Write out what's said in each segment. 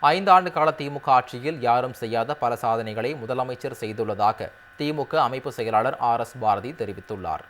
5 ஆண்டு கால திமுக ஆட்சியில் யாரும் செய்யாத பல சாதனைகளை முதலமைச்சர் செய்துள்ளதாக திமுக அமைப்பு செயலாளர் ஆர்.எஸ். பாரதி தெரிவித்துள்ளார்.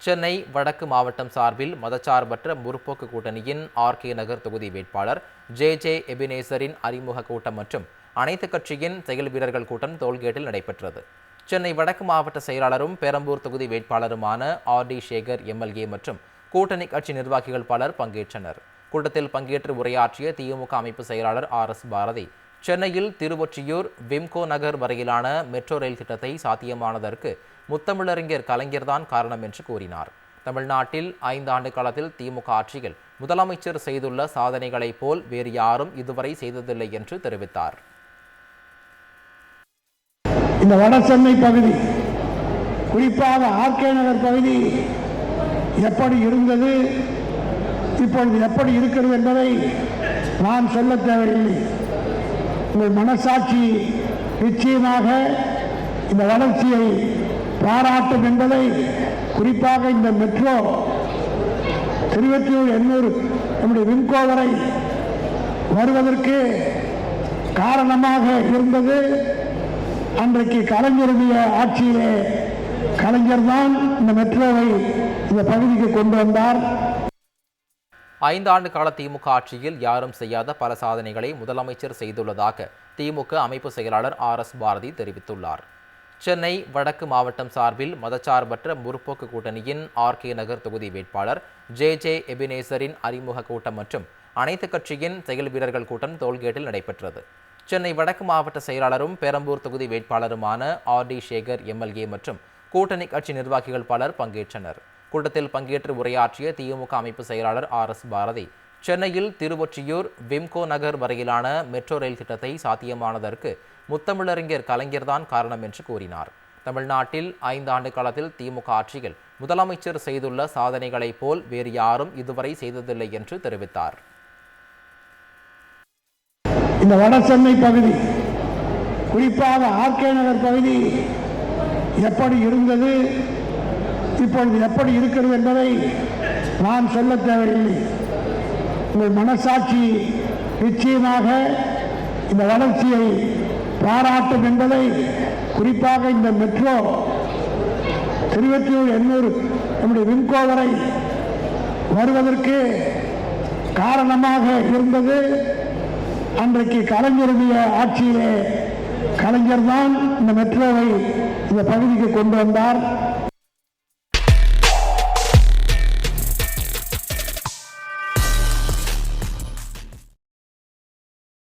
சென்னை வடக்கு மாவட்டம் சார்பில் மதச்சார்பற்ற முற்போக்கு கூட்டணியின் ஆர்.கே. நகர் தொகுதி வேட்பாளர் ஜே. எபினேசரின் அறிமுக கூட்டம் மற்றும் அனைத்து கட்சியின் செயல் வீரர்கள் கூட்டம் டோல்கேட்டில் நடைபெற்றது. சென்னை வடக்கு மாவட்ட செயலாளரும் பெரம்பூர் தொகுதி வேட்பாளருமான ஆர்.டி. சேகர் எம்எல்ஏ மற்றும் கூட்டணி கட்சி நிர்வாகிகள் பலர் பங்கேற்றனர். கூட்டத்தில் பங்கேற்று உரையாற்றிய திமுக அமைப்பு செயலாளர் ஆர்.எஸ். பாரதி, சென்னையில் திருவொற்றியூர் விம்கோ நகர் வரையிலான மெட்ரோ ரயில் திட்டத்தை சாத்தியமானதற்கு முத்தமிழறிஞர் கலைஞர்தான் காரணம் என்று கூறினார். தமிழ்நாட்டில் 5 ஆண்டு காலத்தில் திமுக ஆட்சியில் முதலமைச்சர் செய்துள்ள சாதனைகளைப் போல் வேறு யாரும் இதுவரை செய்ததில்லை என்று தெரிவித்தார். இந்த வட சென்னை பகுதி, குறிப்பாக ஆர்.கே. நகர் பகுதி எப்படி இருந்தது, இப்பொழுது எப்படி இருக்கிறது என்பதை நான் சொல்ல தேவையில்லை. உங்கள் மனசாட்சி நிச்சயமாக இந்த வளர்ச்சியை பாராட்டும் என்பதை, குறிப்பாக இந்த மெட்ரோ திருவொற்றியூர் எண்ணூர் நம்முடைய விம்கோ வரை வருவதற்கு காரணமாக இருந்தது அன்றைக்கு கலைஞருடைய ஆட்சியிலே கலைஞர் தான் இந்த மெட்ரோவை இந்த பகுதிக்கு கொண்டு வந்தார். 5 ஆண்டு கால திமுக ஆட்சியில் யாரும் செய்யாத பல சாதனைகளை முதலமைச்சர் செய்துள்ளதாக திமுக அமைப்பு செயலாளர் ஆர்.எஸ். பாரதி தெரிவித்துள்ளார். சென்னை வடக்கு மாவட்டம் சார்பில் மதச்சார்பற்ற முற்போக்கு கூட்டணியின் ஆர்.கே. நகர் தொகுதி வேட்பாளர் ஜே. எபினேசரின் அறிமுக கூட்டம் மற்றும் அனைத்து கட்சியின் செயல் வீரர்கள் கூட்டம் டோல்கேட்டில் நடைபெற்றது. சென்னை வடக்கு மாவட்ட செயலாளரும் பெரம்பூர் தொகுதி வேட்பாளருமான ஆர்.டி. சேகர் எம்எல்ஏ மற்றும் கூட்டணி கட்சி நிர்வாகிகள் பலர் பங்கேற்றனர். கூட்டத்தில் பங்கேற்று உரையாற்றிய திமுக அமைப்பு செயலாளர் ஆர்.எஸ். பாரதி, சென்னையில் திருவொற்றியூர் விம்கோ நகர் வரையிலான மெட்ரோ ரயில் திட்டத்தை சாத்தியமானதற்கு முத்தமிழறிஞர் கலைஞர்தான் காரணம் என்று கூறினார். தமிழ்நாட்டில் 5 ஆண்டு காலத்தில் திமுக ஆட்சியில் முதலமைச்சர் செய்துள்ள சாதனைகளைப் போல் வேறு யாரும் இதுவரை செய்ததில்லை என்று தெரிவித்தார். இந்த வட சென்னை பகுதி, குறிப்பாக ஆர்.கே. நகர் பகுதி எப்படி இருந்தது, இப்பொழுது எப்படி இருக்கிறது என்பதை நான் சொல்ல தேவையில்லை. உங்கள் மனசாட்சி நிச்சயமாக இந்த வளர்ச்சியை பாராட்டும் என்பதை, குறிப்பாக இந்த மெட்ரோ திருவொற்றியூர் எண்ணூர் நம்முடைய விம்கோ வரை வருவதற்கு காரணமாக இருந்தது அன்றைக்கு கலைஞருடைய ஆட்சியிலே கலைஞர் தான் இந்த மெட்ரோவை இந்த பகுதிக்கு கொண்டு வந்தார்.